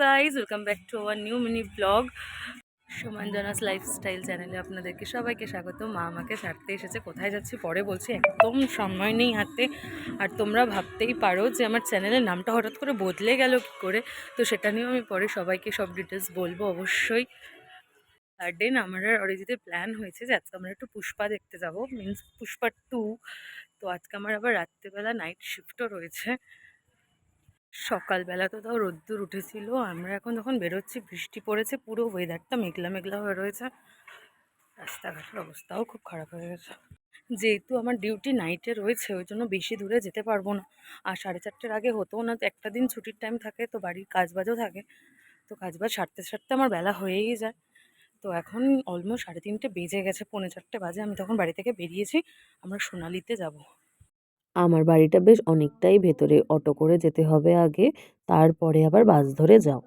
Guys welcome back to our new mini blog. Sumanjana's lifestyle চ্যানেলে আপনাদেরকে সবাইকে স্বাগত। মা আমাকে ছাড়তে এসেছে, কোথায় যাচ্ছি পরে বলছি, একদম সময় নেই হাতে। আর তোমরা ভাবতেই পারো যে আমার চ্যানেলের নামটা হঠাৎ করে বদলে গেল কী করে, তো সেটা নিয়েও আমি পরে সবাইকে সব ডিটেলস বলবো অবশ্যই। সাডেন আমার আর অরিজিতের প্ল্যান হয়েছে যে আজকে আমরা একটু পুষ্পা দেখতে যাব, মিনস পুষ্পা 2। তো আজকে আমার আবার রাত্রেবেলা নাইট শিফটও রয়েছে। সকালবেলা তো তাও রোদ্দুর উঠেছিল, আমরা এখন যখন বেরোচ্ছি বৃষ্টি পড়েছে, পুরো ওয়েদারটা মেঘলা মেঘলা হয়ে রয়েছে। রাস্তাঘাটের অবস্থাও খুব খারাপ হয়ে গেছে। যেহেতু আমার ডিউটি নাইটে রয়েছে ওই জন্য বেশি দূরে যেতে পারবো না। আর 4:30-র আগে হতেও না, তো একটা দিন ছুটির টাইম থাকে, তো বাড়ির কাজবাজও থাকে, তো কাজবাজ সারতে সারতে আমার বেলা হয়েই যায়। তো এখন অলমোস্ট 3:30 বেজে গেছে, 3:45 বাজে। আমি তখন বাড়ি থেকে বেরিয়েছি, আমরা সোনালিতে যাব। আমার বাড়িটা বেশ অনেকটাই ভেতরে, অটো করে যেতে হবে আগে, তারপরে আবার বাস ধরে যাও।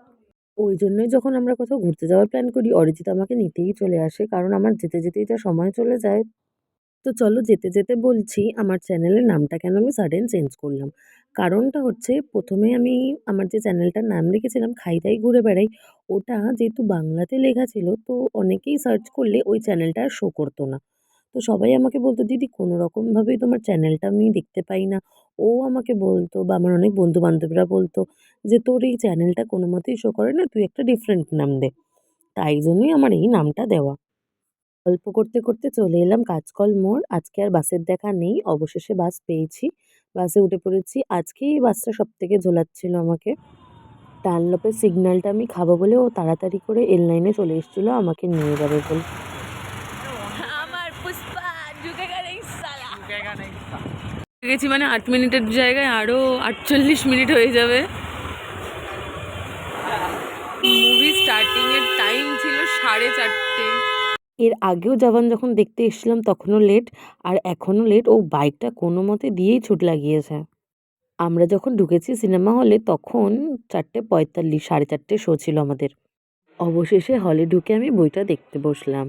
ওই জন্যই যখন আমরা কোথাও ঘুরতে যাওয়ার প্ল্যান করি, অরিজিৎ আমাকে নিতেই চলে আসে, কারণ আমার যেতে যেতেই যা সময় চলে যায়। তো চলো যেতে যেতে বলছি আমার চ্যানেলের নামটা কেন আমি সাডেন চেঞ্জ করলাম। কারণটা হচ্ছে, প্রথমে আমি আমার যে চ্যানেলটার নাম রেখেছিলাম খাই দাই ঘুরে বেড়াই, ওটা যেহেতু বাংলাতে লেখা ছিল, তো অনেকেই সার্চ করলে ওই চ্যানেলটা আর শো করতো না। তো সবাই আমাকে বলতো, দিদি কোনো রকমভাবেই তোমার চ্যানেলটা আমি দেখতে পাই না। ও আমাকে বলতো, বা আমার অনেক বন্ধু বান্ধবীরা বলতো যে তোর এই চ্যানেলটা কোনো মতেই শো করে না, তুই একটা ডিফারেন্ট নাম দে। তাই জন্যই আমার এই নামটা দেওয়া। গল্প করতে করতে চলে এলাম কাঁচকল মোড়। আজকে আর বাসের দেখা নেই, অবশেষে বাস পেয়েছি, বাসে উঠে পড়েছি। আজকেই এই বাসটা সব থেকে ঝোলাচ্ছিল আমাকে। ডানলপের সিগন্যালটা আমি খাবো বলে ও তাড়াতাড়ি করে এল লাইনে চলে এসেছিলো আমাকে নিয়ে যাবে বলে। আমার পুষ্পা ঢুকেগা নেই সালা, গেছি মানে 8 মিনিটের জায়গায় আরো 48 মিনিট হয়ে যাবে। মুভি স্টার্টিং এর টাইম ছিল 4:30। এর আগেও জওয়ান যখন দেখতে এসেছিলাম তখনও লেট, আর এখনও লেট। ও বাইকটা কোনো মতে দিয়েই ছুট লাগিয়েছে। আমরা যখন ঢুকেছি সিনেমা হলে তখন 4:45, 4:30 শো ছিল আমাদের। অবশেষে হলে ঢুকে আমি বইটা দেখতে বসলাম।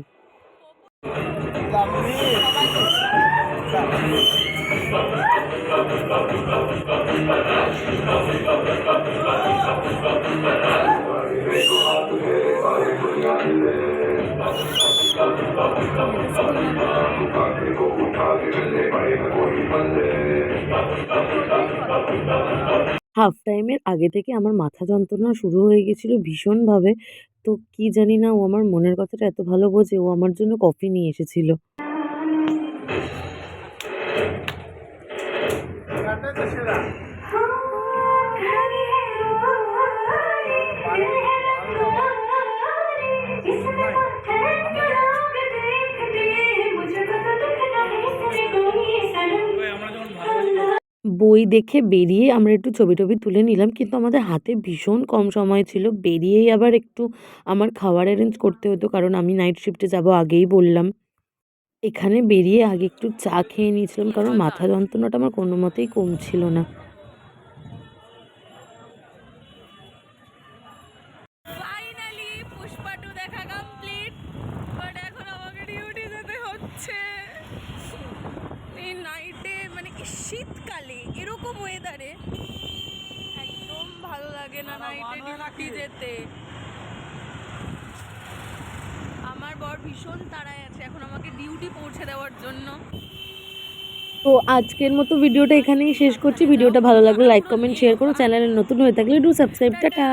হাফ টাইমের আগে থেকে আমার মাথা যন্ত্রণা শুরু হয়ে গেছিল ভীষণভাবে। তো কি জানি না, ও আমার মনের কথাটা এত ভালো বোঝে, ও আমার জন্য কফি নিয়ে এসেছিল। বই দেখে বেরিয়ে আমরা একটু ছবি টবি তুলে নিলাম, কিন্তু আমাদের হাতে ভীষণ কম সময় ছিল। বেরিয়েই আবার একটু আমার খাবার অ্যারেঞ্জ করতে হতো, কারণ আমি নাইট শিফটে যাব আগেই বললাম। এখানে বেরিয়ে আগে একটু চা খেয়ে নিয়েছিলাম, কারণ মাথা যন্ত্রণাটা আমার কোনো মতেই কমছিল না। ফাইনালি পুষ্পা 2 দেখা কমপ্লিট, বাট এখন আমাকে ডিউটি যেতে হচ্ছে। এই নাইটে মানে কি শীতকালে এরকম ওয়েদারে একদম ভালো লাগে না নাইটে ডিউটি যেতে। আমার বর ভীষণ তাড়ায় আছে এখন আমাকে ডিউটি পৌঁছে দেওয়ার জন্য। তো আজকের মতো ভিডিওটা এখানেই শেষ করছি। ভিডিওটা ভালো লাগলে লাইক কমেন্ট শেয়ার করো, চ্যানেলে নতুন হয়ে থাকলে ডু সাবস্ক্রাইব। টাটা।